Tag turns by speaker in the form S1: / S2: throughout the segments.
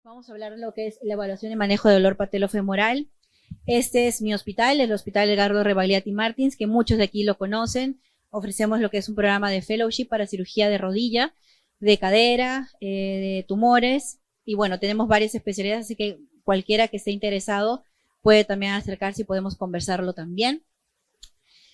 S1: Vamos a hablar de lo que es la evaluación y manejo de dolor patelofemoral. Este es mi hospital, el Hospital Edgardo Rebagliati Martins, que muchos de aquí lo conocen. Ofrecemos lo que es un programa de fellowship para cirugía de rodilla, de cadera, de tumores. Y bueno, tenemos varias especialidades, así que cualquiera que esté interesado puede también acercarse y podemos conversarlo también.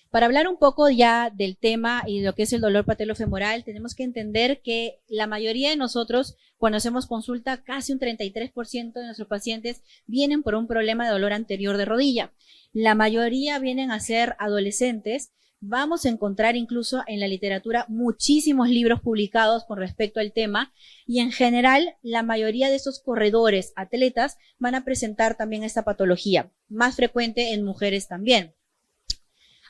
S1: Para hablar un poco ya del tema y de lo que es el dolor patelofemoral, tenemos que entender que la mayoría de nosotros, cuando hacemos consulta, casi un 33% de nuestros pacientes vienen por un problema de dolor anterior de rodilla. La mayoría vienen a ser adolescentes. Vamos a encontrar incluso en la literatura muchísimos libros publicados con respecto al tema y en general la mayoría de estos corredores, atletas, van a presentar también esta patología, más frecuente en mujeres también.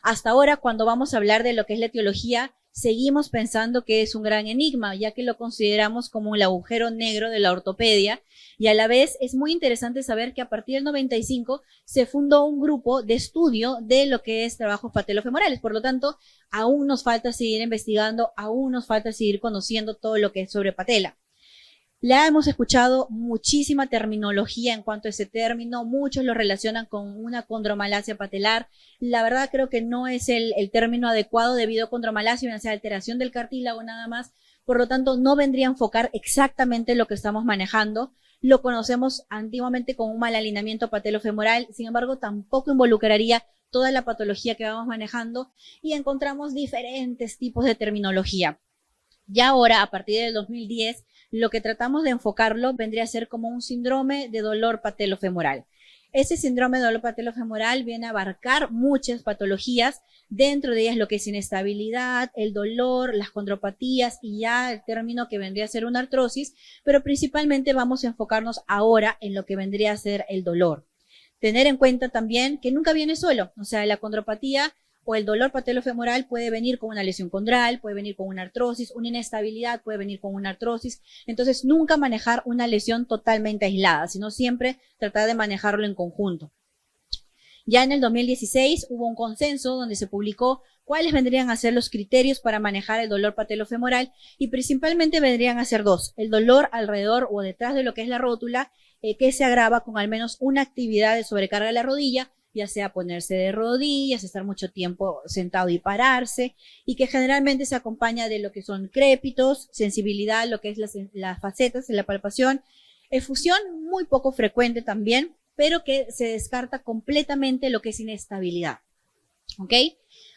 S1: Hasta ahora, cuando vamos a hablar de lo que es la etiología, seguimos pensando que es un gran enigma, ya que lo consideramos como el agujero negro de la ortopedia, y a la vez es muy interesante saber que a partir del 95 se fundó un grupo de estudio de lo que es trabajos patelofemorales. Por lo tanto, aún nos falta seguir investigando, aún nos falta seguir conociendo todo lo que es sobre patela. Ya hemos escuchado muchísima terminología en cuanto a ese término, muchos lo relacionan con una condromalacia patelar. La verdad creo que no es el término adecuado debido a condromalacia, o sea, alteración del cartílago nada más. Por lo tanto, no vendría a enfocar exactamente lo que estamos manejando. Lo conocemos antiguamente como un mal alineamiento patelofemoral, sin embargo, tampoco involucraría toda la patología que vamos manejando y encontramos diferentes tipos de terminología. Ya ahora, a partir del 2010, lo que tratamos de enfocarlo vendría a ser como un síndrome de dolor patelofemoral. Ese síndrome de dolor patelofemoral viene a abarcar muchas patologías, dentro de ellas lo que es inestabilidad, el dolor, las condropatías y ya el término que vendría a ser una artrosis, pero principalmente vamos a enfocarnos ahora en lo que vendría a ser el dolor. Tener en cuenta también que nunca viene solo, o sea, la condropatía o el dolor patelofemoral puede venir con una lesión condral, puede venir con una artrosis, una inestabilidad puede venir con una artrosis. Entonces, nunca manejar una lesión totalmente aislada, sino siempre tratar de manejarlo en conjunto. Ya en el 2016 hubo un consenso donde se publicó cuáles vendrían a ser los criterios para manejar el dolor patelofemoral y principalmente vendrían a ser dos: el dolor alrededor o detrás de lo que es la rótula, que se agrava con al menos una actividad de sobrecarga de la rodilla, ya sea ponerse de rodillas, estar mucho tiempo sentado y pararse, y que generalmente se acompaña de lo que son crépitos, sensibilidad, lo que es las facetas de la palpación, efusión muy poco frecuente también, pero que se descarta completamente lo que es inestabilidad. ¿Ok?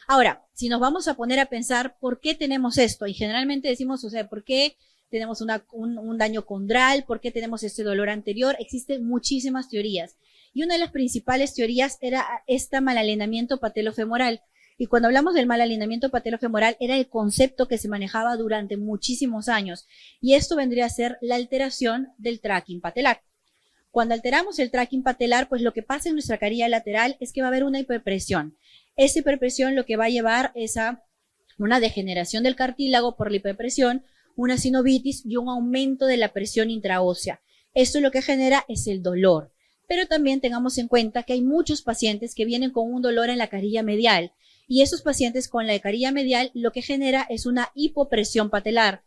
S1: Ahora, si nos vamos a poner a pensar por qué tenemos esto, y generalmente decimos, o sea, ¿por qué tenemos un daño condral? ¿Por qué tenemos este dolor anterior? Existen muchísimas teorías. Y una de las principales teorías era este mal alineamiento patelofemoral. Y cuando hablamos del mal alineamiento patelofemoral, era el concepto que se manejaba durante muchísimos años. Y esto vendría a ser la alteración del tracking patelar. Cuando alteramos el tracking patelar, pues lo que pasa en nuestra carilla lateral es que va a haber una hiperpresión. Esa hiperpresión lo que va a llevar es a una degeneración del cartílago por la hiperpresión, una sinovitis y un aumento de la presión intraósea. Esto lo que genera es el dolor. Pero también tengamos en cuenta que hay muchos pacientes que vienen con un dolor en la carilla medial y esos pacientes con la carilla medial lo que genera es una hipopresión patelar.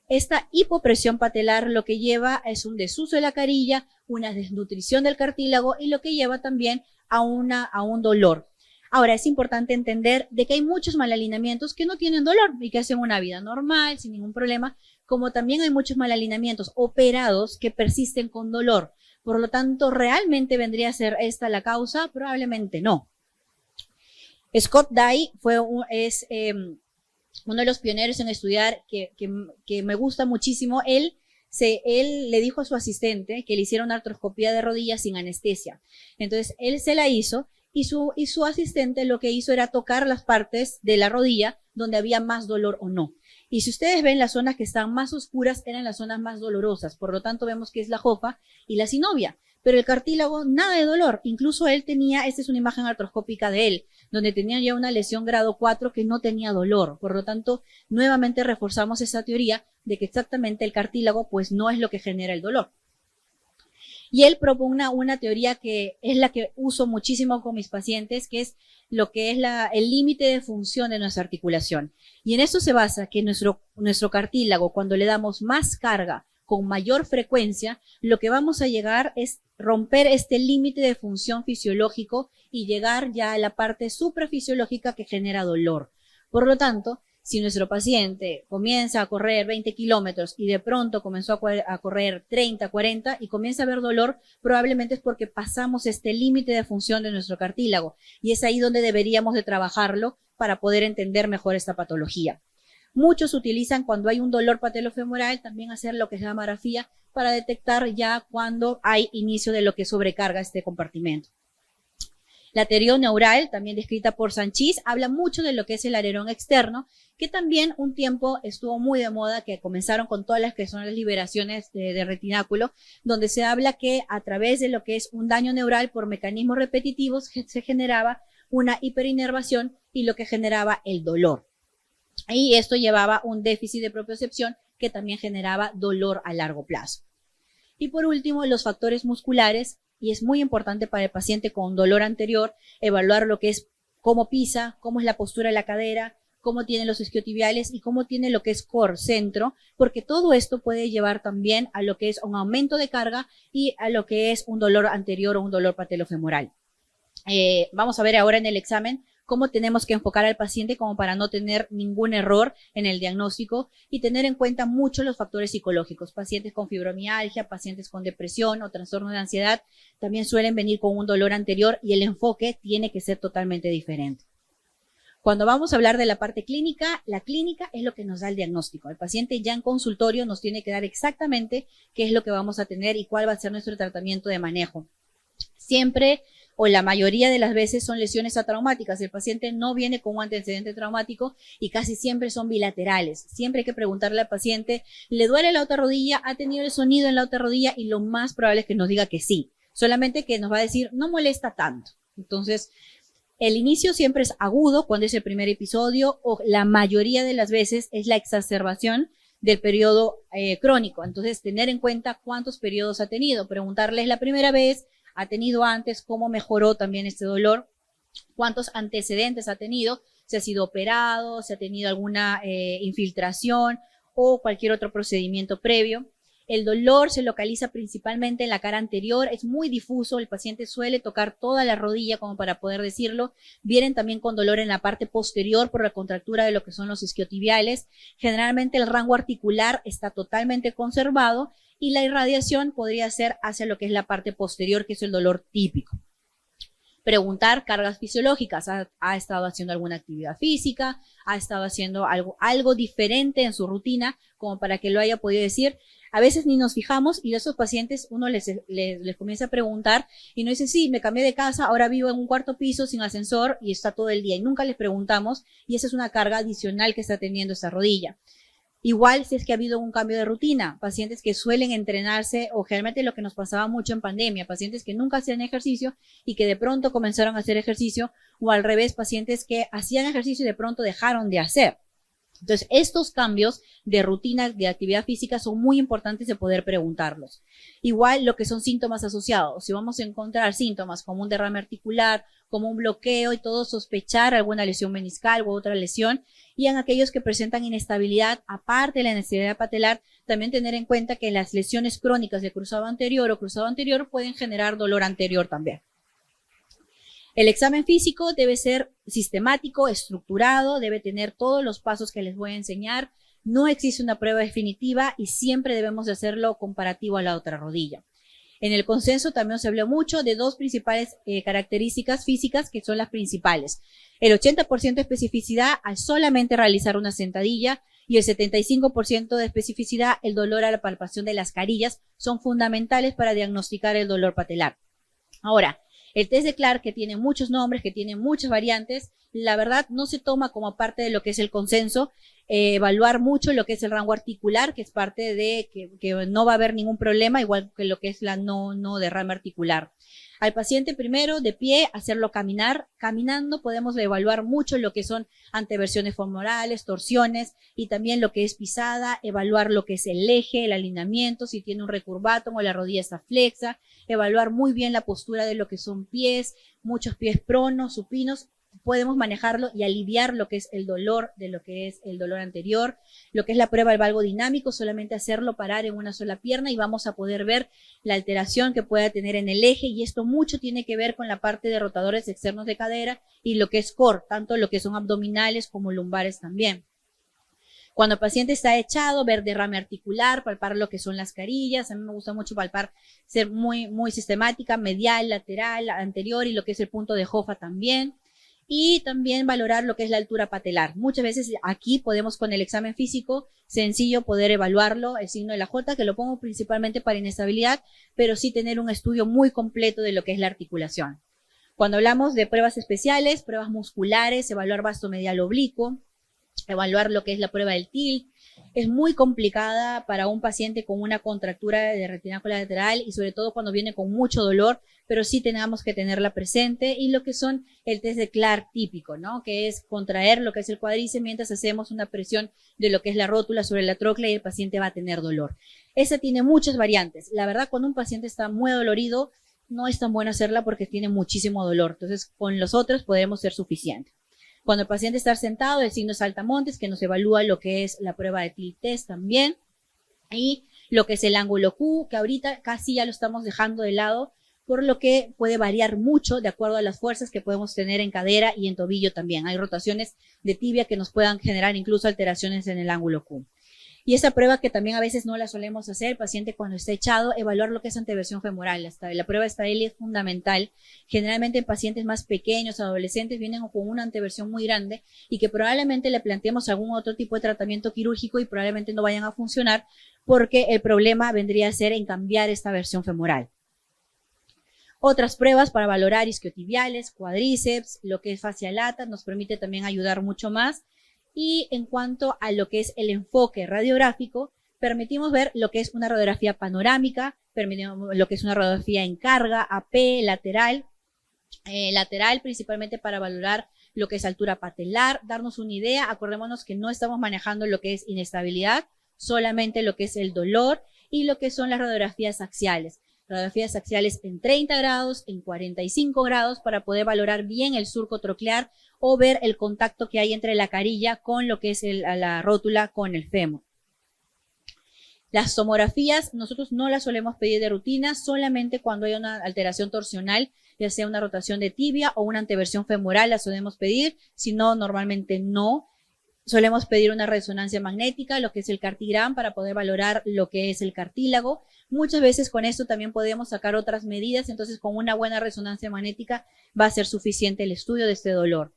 S1: Esta hipopresión patelar lo que lleva es un desuso de la carilla, una desnutrición del cartílago y lo que lleva también a un dolor. Ahora, es importante entender de que hay muchos malalineamientos que no tienen dolor y que hacen una vida normal, sin ningún problema, como también hay muchos malalineamientos operados que persisten con dolor. Por lo tanto, ¿realmente vendría a ser esta la causa? Probablemente no. Scott Dye es uno de los pioneros en estudiar que me gusta muchísimo. Él le dijo a su asistente que le hiciera una artroscopía de rodillas sin anestesia. Entonces, él se la hizo y su asistente lo que hizo era tocar las partes de la rodilla donde había más dolor o no. Y si ustedes ven, las zonas que están más oscuras eran las zonas más dolorosas. Por lo tanto, vemos que es la jofa y la sinovia. Pero el cartílago, nada de dolor. Incluso él tenía, esta es una imagen artroscópica de él, donde tenía ya una lesión grado 4 que no tenía dolor. Por lo tanto, nuevamente reforzamos esa teoría de que exactamente el cartílago pues no es lo que genera el dolor. Y él propone una teoría que es la que uso muchísimo con mis pacientes, que es lo que es el límite de función de nuestra articulación. Y en eso se basa que nuestro cartílago, cuando le damos más carga con mayor frecuencia, lo que vamos a llegar es romper este límite de función fisiológico y llegar ya a la parte suprafisiológica que genera dolor. Por lo tanto, si nuestro paciente comienza a correr 20 kilómetros y de pronto comenzó a correr 30, 40 y comienza a haber dolor, probablemente es porque pasamos este límite de función de nuestro cartílago y es ahí donde deberíamos de trabajarlo para poder entender mejor esta patología. Muchos utilizan cuando hay un dolor patelofemoral también hacer lo que es la mamografía para detectar ya cuando hay inicio de lo que sobrecarga este compartimento. La teoría neural, también descrita por Sanchis, habla mucho de lo que es el alerón externo, que también un tiempo estuvo muy de moda, que comenzaron con todas las que son las liberaciones de retináculo, donde se habla que a través de lo que es un daño neural por mecanismos repetitivos se generaba una hiperinervación y lo que generaba el dolor. Y esto llevaba un déficit de propiocepción que también generaba dolor a largo plazo. Y por último, los factores musculares, y es muy importante para el paciente con dolor anterior evaluar lo que es cómo pisa, cómo es la postura de la cadera, cómo tiene los isquiotibiales y cómo tiene lo que es core, centro, porque todo esto puede llevar también a lo que es un aumento de carga y a lo que es un dolor anterior o un dolor patelofemoral. Vamos a ver ahora en el examen cómo tenemos que enfocar al paciente como para no tener ningún error en el diagnóstico y tener en cuenta mucho los factores psicológicos. Pacientes con fibromialgia, pacientes con depresión o trastorno de ansiedad también suelen venir con un dolor anterior y el enfoque tiene que ser totalmente diferente. Cuando vamos a hablar de la parte clínica, la clínica es lo que nos da el diagnóstico. El paciente ya en consultorio nos tiene que dar exactamente qué es lo que vamos a tener y cuál va a ser nuestro tratamiento de manejo. Siempre o la mayoría de las veces son lesiones atraumáticas. El paciente no viene con un antecedente traumático y casi siempre son bilaterales. Siempre hay que preguntarle al paciente, ¿le duele la otra rodilla? ¿Ha tenido el sonido en la otra rodilla? Y lo más probable es que nos diga que sí. Solamente que nos va a decir, no molesta tanto. Entonces, el inicio siempre es agudo cuando es el primer episodio o la mayoría de las veces es la exacerbación del periodo crónico. Entonces, tener en cuenta cuántos periodos ha tenido. Preguntarles la primera vez, ha tenido antes, cómo mejoró también este dolor, cuántos antecedentes ha tenido, si ha sido operado, si ha tenido alguna infiltración o cualquier otro procedimiento previo. El dolor se localiza principalmente en la cara anterior, es muy difuso, el paciente suele tocar toda la rodilla como para poder decirlo. Vienen también con dolor en la parte posterior por la contractura de lo que son los isquiotibiales. Generalmente el rango articular está totalmente conservado y la irradiación podría ser hacia lo que es la parte posterior, que es el dolor típico. Preguntar cargas fisiológicas, ¿ha estado haciendo alguna actividad física? ¿Ha estado haciendo algo diferente en su rutina como para que lo haya podido decir? A veces ni nos fijamos y a esos pacientes uno les comienza a preguntar y no dice, sí, me cambié de casa, ahora vivo en un cuarto piso sin ascensor y está todo el día y nunca les preguntamos y esa es una carga adicional que está teniendo esa rodilla. Igual si es que ha habido un cambio de rutina, pacientes que suelen entrenarse o generalmente lo que nos pasaba mucho en pandemia, pacientes que nunca hacían ejercicio y que de pronto comenzaron a hacer ejercicio o al revés, pacientes que hacían ejercicio y de pronto dejaron de hacer. Entonces, estos cambios de rutina de actividad física son muy importantes de poder preguntarlos. Igual lo que son síntomas asociados. Si vamos a encontrar síntomas como un derrame articular, como un bloqueo y todo, sospechar alguna lesión meniscal u otra lesión. Y en aquellos que presentan inestabilidad, aparte de la inestabilidad patelar, también tener en cuenta que las lesiones crónicas de cruzado anterior o cruzado anterior pueden generar dolor anterior también. El examen físico debe ser sistemático, estructurado, debe tener todos los pasos que les voy a enseñar. No existe una prueba definitiva y siempre debemos de hacerlo comparativo a la otra rodilla. En el consenso también se habló mucho de dos principales características físicas que son las principales. El 80% de especificidad al solamente realizar una sentadilla y el 75% de especificidad, el dolor a la palpación de las carillas, son fundamentales para diagnosticar el dolor patelar. Ahora, el test de Clark, que tiene muchos nombres, que tiene muchas variantes, la verdad no se toma como parte de lo que es el consenso, evaluar mucho lo que es el rango articular, que es parte de que no va a haber ningún problema, igual que lo que es la no derrame articular. Al paciente primero, de pie, hacerlo caminar. Caminando podemos evaluar mucho lo que son anteversiones femorales, torsiones y también lo que es pisada, evaluar lo que es el eje, el alineamiento, si tiene un recurvatum o la rodilla está flexa, evaluar muy bien la postura de lo que son pies, muchos pies pronos, supinos. podemos manejarlo y aliviar lo que es el dolor de lo que es el dolor anterior. Lo que es la prueba del valgo dinámico, solamente hacerlo parar en una sola pierna y vamos a poder ver la alteración que pueda tener en el eje, y esto mucho tiene que ver con la parte de rotadores externos de cadera y lo que es core, tanto lo que son abdominales como lumbares también. Cuando el paciente está echado, ver derrame articular, palpar lo que son las carillas. A mí me gusta mucho palpar, ser muy sistemática, medial, lateral, anterior y lo que es el punto de Hoffa también. Y también valorar lo que es la altura patelar. Muchas veces aquí podemos con el examen físico sencillo poder evaluarlo, el signo de la J, que lo pongo principalmente para inestabilidad, pero sí tener un estudio muy completo de lo que es la articulación. Cuando hablamos de pruebas especiales, pruebas musculares, evaluar vasto medial oblicuo, evaluar lo que es la prueba del tilt. Es muy complicada para un paciente con una contractura de retina colateral y sobre todo cuando viene con mucho dolor, pero sí tenemos que tenerla presente. Y lo que son el test de Clark típico, ¿no? Que es contraer lo que es el cuádriceps mientras hacemos una presión de lo que es la rótula sobre la tróclea y el paciente va a tener dolor. Esa tiene muchas variantes. La verdad, cuando un paciente está muy dolorido, no es tan bueno hacerla porque tiene muchísimo dolor. Entonces, con los otros podemos ser suficientes. Cuando el paciente está sentado, el signo es saltamontes, que nos evalúa lo que es la prueba de tilt test también, y lo que es el ángulo Q, que ahorita casi ya lo estamos dejando de lado, por lo que puede variar mucho de acuerdo a las fuerzas que podemos tener en cadera y en tobillo también. Hay rotaciones de tibia que nos puedan generar incluso alteraciones en el ángulo Q. Y esa prueba que también a veces no la solemos hacer, el paciente cuando está echado, evaluar lo que es anteversión femoral. La prueba de Staeli es fundamental. Generalmente en pacientes más pequeños, adolescentes, vienen con una anteversión muy grande y que probablemente le planteemos algún otro tipo de tratamiento quirúrgico y probablemente no vayan a funcionar porque el problema vendría a ser en cambiar esta versión femoral. Otras pruebas para valorar isquiotibiales, cuádriceps, lo que es fascia lata, nos permite también ayudar mucho más. Y en cuanto a lo que es el enfoque radiográfico, permitimos ver lo que es una radiografía panorámica, permitimos lo que es una radiografía en carga, AP, lateral, lateral principalmente para valorar lo que es altura patelar, darnos una idea. Acordémonos que no estamos manejando lo que es inestabilidad, solamente lo que es el dolor y lo que son las radiografías axiales. Radiografías axiales en 30 grados, en 45 grados, para poder valorar bien el surco troclear o ver el contacto que hay entre la carilla con lo que es la rótula con el fémur. Las tomografías nosotros no las solemos pedir de rutina, solamente cuando hay una alteración torsional, ya sea una rotación de tibia o una anteversión femoral, las solemos pedir, si no, normalmente no. Solemos pedir una resonancia magnética, lo que es el cartigram, para poder valorar lo que es el cartílago. Muchas veces con esto también podemos sacar otras medidas, entonces con una buena resonancia magnética va a ser suficiente el estudio de este dolor.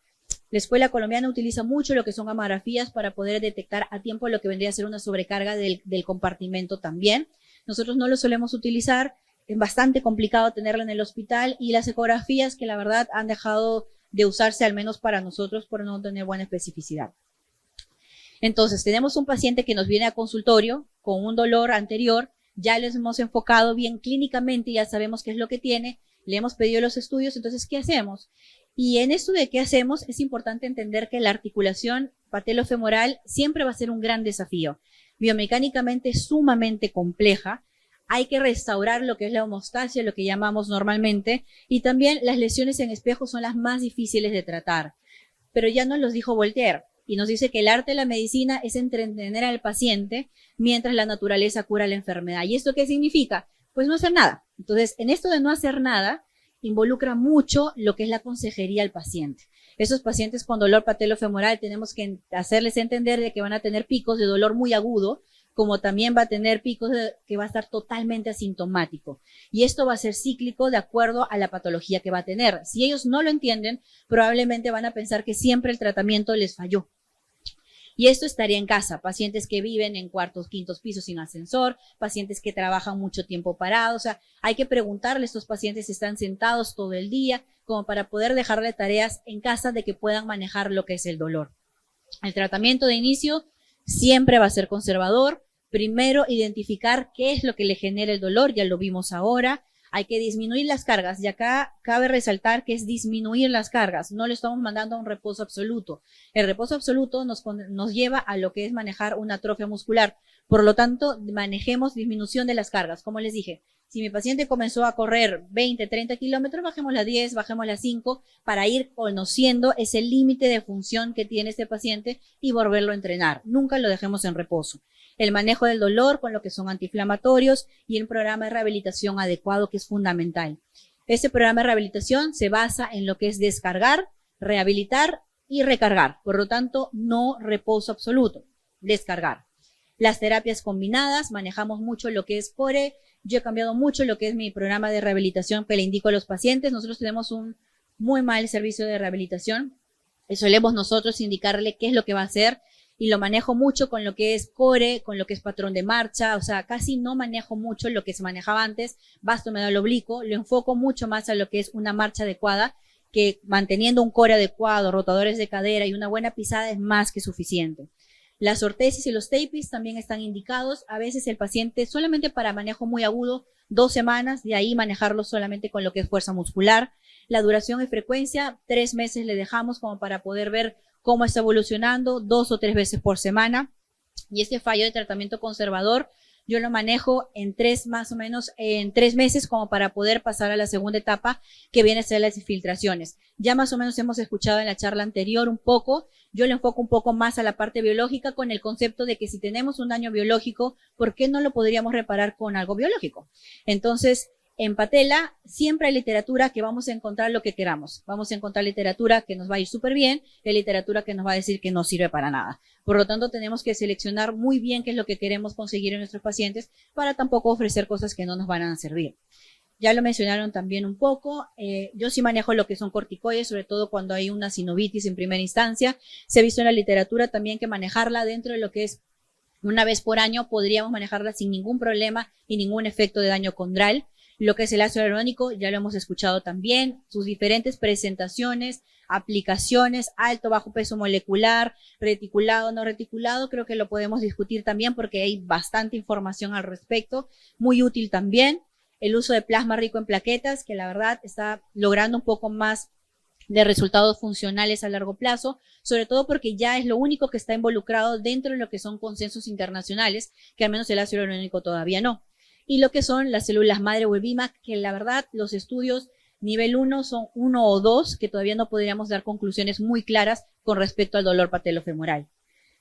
S1: La escuela colombiana utiliza mucho lo que son gamografías para poder detectar a tiempo lo que vendría a ser una sobrecarga del compartimento también. Nosotros no lo solemos utilizar, es bastante complicado tenerla en el hospital, y las ecografías que la verdad han dejado de usarse, al menos para nosotros, por no tener buena especificidad. Entonces, tenemos un paciente que nos viene a consultorio con un dolor anterior, ya les hemos enfocado bien clínicamente, ya sabemos qué es lo que tiene, le hemos pedido los estudios, entonces, ¿qué hacemos? Y en esto de qué hacemos, es importante entender que la articulación patelofemoral siempre va a ser un gran desafío. Biomecánicamente es sumamente compleja, hay que restaurar lo que es la homeostasia, lo que llamamos normalmente, y también las lesiones en espejo son las más difíciles de tratar. Pero ya nos los dijo Voltaire, y nos dice que el arte de la medicina es entretener al paciente mientras la naturaleza cura la enfermedad. ¿Y esto qué significa? Pues no hacer nada. Entonces, en esto de no hacer nada, involucra mucho lo que es la consejería al paciente. Esos pacientes con dolor patelofemoral tenemos que hacerles entender de que van a tener picos de dolor muy agudo, como también va a tener picos que va a estar totalmente asintomático. Y esto va a ser cíclico de acuerdo a la patología que va a tener. Si ellos no lo entienden, probablemente van a pensar que siempre el tratamiento les falló. Y esto estaría en casa, pacientes que viven en cuartos, quintos pisos sin ascensor, pacientes que trabajan mucho tiempo parados. O sea, hay que preguntarle a estos pacientes si están sentados todo el día, como para poder dejarle tareas en casa de que puedan manejar lo que es el dolor. El tratamiento de inicio siempre va a ser conservador. Primero, identificar qué es lo que le genera el dolor, ya lo vimos ahora. Hay que disminuir las cargas, y acá cabe resaltar que es disminuir las cargas, no le estamos mandando a un reposo absoluto. El reposo absoluto nos lleva a lo que es manejar una atrofia muscular, por lo tanto, manejemos disminución de las cargas. Como les dije, Si mi paciente comenzó a correr 20, 30 kilómetros, bajemos a 10, bajemos a 5, para ir conociendo ese límite de función que tiene este paciente y volverlo a entrenar. Nunca lo dejemos en reposo. El manejo del dolor con lo que son antiinflamatorios y el programa de rehabilitación adecuado, que es fundamental. Este programa de rehabilitación se basa en lo que es descargar, rehabilitar y recargar. Por lo tanto, no reposo absoluto, descargar. Las terapias combinadas, manejamos mucho lo que es core. Yo he cambiado mucho lo que es mi programa de rehabilitación que le indico a los pacientes. Nosotros tenemos un muy mal servicio de rehabilitación y solemos nosotros indicarle qué es lo que va a hacer, y lo manejo mucho con lo que es core, con lo que es patrón de marcha. O sea, casi no manejo mucho lo que se manejaba antes, vasto medial oblicuo. Lo enfoco mucho más a lo que es una marcha adecuada, que manteniendo un core adecuado, rotadores de cadera y una buena pisada es más que suficiente. Las ortesis y los tapis también están indicados. A veces el paciente solamente para manejo muy agudo, 2 semanas, de ahí manejarlo solamente con lo que es fuerza muscular. La duración y frecuencia, 3 meses le dejamos como para poder ver cómo está evolucionando, 2 o 3 veces por semana. Y este fallo de tratamiento conservador yo lo manejo en 3, más o menos en 3 meses, como para poder pasar a la segunda etapa, que viene a ser las infiltraciones. Ya más o menos hemos escuchado en la charla anterior un poco. Yo le enfoco un poco más a la parte biológica, con el concepto de que si tenemos un daño biológico, ¿por qué no lo podríamos reparar con algo biológico? Entonces, en patela siempre hay literatura que vamos a encontrar lo que queramos. Vamos a encontrar literatura que nos va a ir súper bien, y literatura que nos va a decir que no sirve para nada. Por lo tanto, tenemos que seleccionar muy bien qué es lo que queremos conseguir en nuestros pacientes, para tampoco ofrecer cosas que no nos van a servir. Ya lo mencionaron también un poco. Yo sí manejo lo que son corticoides, sobre todo cuando hay una sinovitis en primera instancia. Se ha visto en la literatura también que manejarla dentro de lo que es una vez por año, podríamos manejarla sin ningún problema y ningún efecto de daño condral. Lo que es el ácido hialurónico, ya lo hemos escuchado también, sus diferentes presentaciones, aplicaciones, alto, bajo peso molecular, reticulado, no reticulado, creo que lo podemos discutir también porque hay bastante información al respecto, muy útil también. El uso de plasma rico en plaquetas, que la verdad está logrando un poco más de resultados funcionales a largo plazo, sobre todo porque ya es lo único que está involucrado dentro de lo que son consensos internacionales, que al menos el ácido hialurónico todavía no. Y lo que son las células madre o el BIMAC, que la verdad los estudios nivel 1 son 1 o 2, que todavía no podríamos dar conclusiones muy claras con respecto al dolor patelofemoral.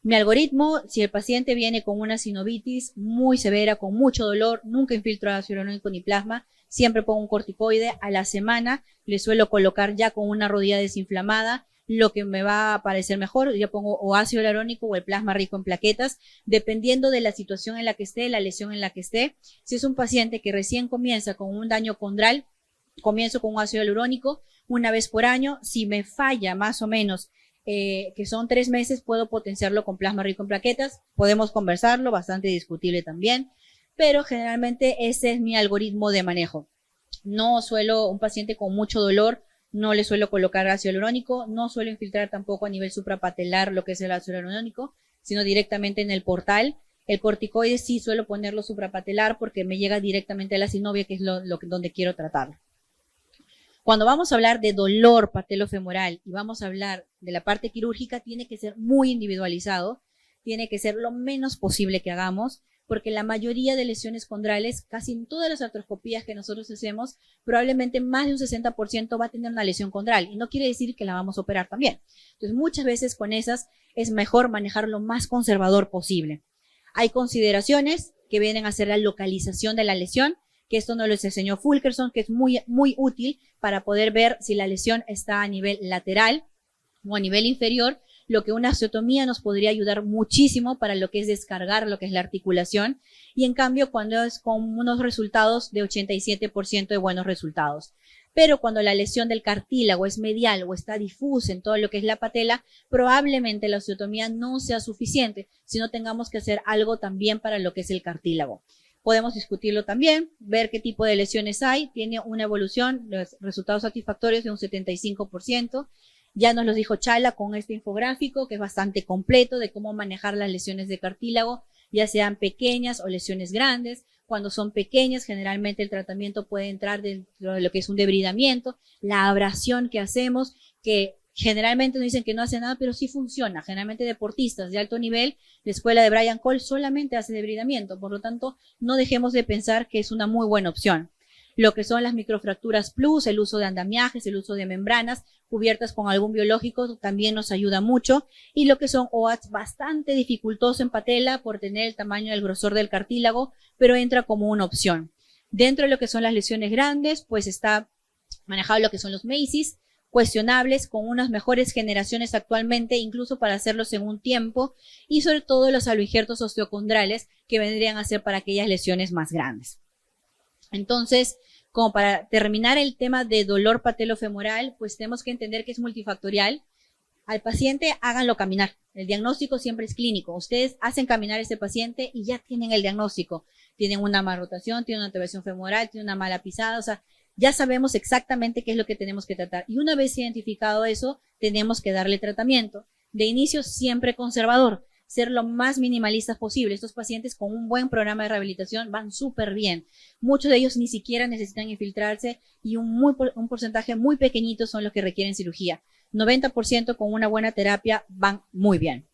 S1: Mi algoritmo, si el paciente viene con una sinovitis muy severa, con mucho dolor, nunca infiltro ácido hialurónico ni plasma, siempre pongo un corticoide. A la semana le suelo colocar ya con una rodilla desinflamada lo que me va a parecer mejor. Yo pongo o ácido hialurónico o el plasma rico en plaquetas, dependiendo de la situación en la que esté, la lesión en la que esté. Si es un paciente que recién comienza con un daño condral, comienzo con un ácido hialurónico una vez por año. Si me falla más o menos, que son 3 meses, puedo potenciarlo con plasma rico en plaquetas. Podemos conversarlo, bastante discutible también, pero generalmente ese es mi algoritmo de manejo. No suelo, un paciente con mucho dolor, no le suelo colocar ácido hialurónico, no suelo infiltrar tampoco a nivel suprapatelar lo que es el ácido hialurónico, sino directamente en el portal. El corticoide sí suelo ponerlo suprapatelar porque me llega directamente a la sinovia, que es donde quiero tratarlo. Cuando vamos a hablar de dolor patelofemoral y vamos a hablar de la parte quirúrgica, tiene que ser muy individualizado, tiene que ser lo menos posible que hagamos, porque la mayoría de lesiones condrales, casi en todas las artroscopías que nosotros hacemos, probablemente más de un 60% va a tener una lesión condral, y no quiere decir que la vamos a operar también. Entonces, muchas veces con esas es mejor manejar lo más conservador posible. Hay consideraciones que vienen a ser la localización de la lesión, que esto nos lo enseñó Fulkerson, que es muy, muy útil para poder ver si la lesión está a nivel lateral o a nivel inferior, lo que una osteotomía nos podría ayudar muchísimo para lo que es descargar lo que es la articulación, y en cambio cuando es con unos resultados de 87% de buenos resultados. Pero cuando la lesión del cartílago es medial o está difusa en todo lo que es la patela, probablemente la osteotomía no sea suficiente, sino tengamos que hacer algo también para lo que es el cartílago. Podemos discutirlo también, ver qué tipo de lesiones hay. Tiene una evolución, los resultados satisfactorios de un 75%. Ya nos los dijo Chala con este infográfico, que es bastante completo, de cómo manejar las lesiones de cartílago, ya sean pequeñas o lesiones grandes. Cuando son pequeñas, generalmente el tratamiento puede entrar dentro de lo que es un debridamiento, la abrasión que hacemos, que Generalmente nos dicen que no hace nada, pero sí funciona. Generalmente deportistas de alto nivel, la escuela de Brian Cole solamente hace debridamiento. Por lo tanto, no dejemos de pensar que es una muy buena opción. Lo que son las microfracturas plus, el uso de andamiajes, el uso de membranas cubiertas con algún biológico también nos ayuda mucho. Y lo que son OATs bastante dificultoso en patela por tener el tamaño y el grosor del cartílago, pero entra como una opción. Dentro de lo que son las lesiones grandes, pues está manejado lo que son los MACIs, cuestionables, con unas mejores generaciones actualmente, incluso para hacerlos en un tiempo, y sobre todo los aloinjertos osteocondrales, que vendrían a ser para aquellas lesiones más grandes. Entonces, como para terminar el tema de dolor patelofemoral, pues tenemos que entender que es multifactorial. Al paciente háganlo caminar. El diagnóstico siempre es clínico. Ustedes hacen caminar a ese paciente y ya tienen el diagnóstico. Tienen una mala rotación, tienen una torsión femoral, tienen una mala pisada, o sea, ya sabemos exactamente qué es lo que tenemos que tratar. Y una vez identificado eso, tenemos que darle tratamiento. De inicio, siempre conservador, ser lo más minimalistas posible. Estos pacientes con un buen programa de rehabilitación van súper bien. Muchos de ellos ni siquiera necesitan infiltrarse y un porcentaje muy pequeñito son los que requieren cirugía. 90% con una buena terapia van muy bien.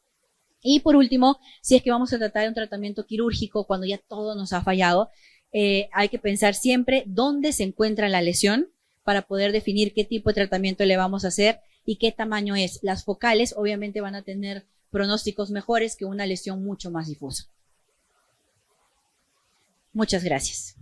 S1: Y por último, si es que vamos a tratar de un tratamiento quirúrgico cuando ya todo nos ha fallado, hay que pensar siempre dónde se encuentra la lesión para poder definir qué tipo de tratamiento le vamos a hacer y qué tamaño es. Las focales obviamente van a tener pronósticos mejores que una lesión mucho más difusa. Muchas gracias.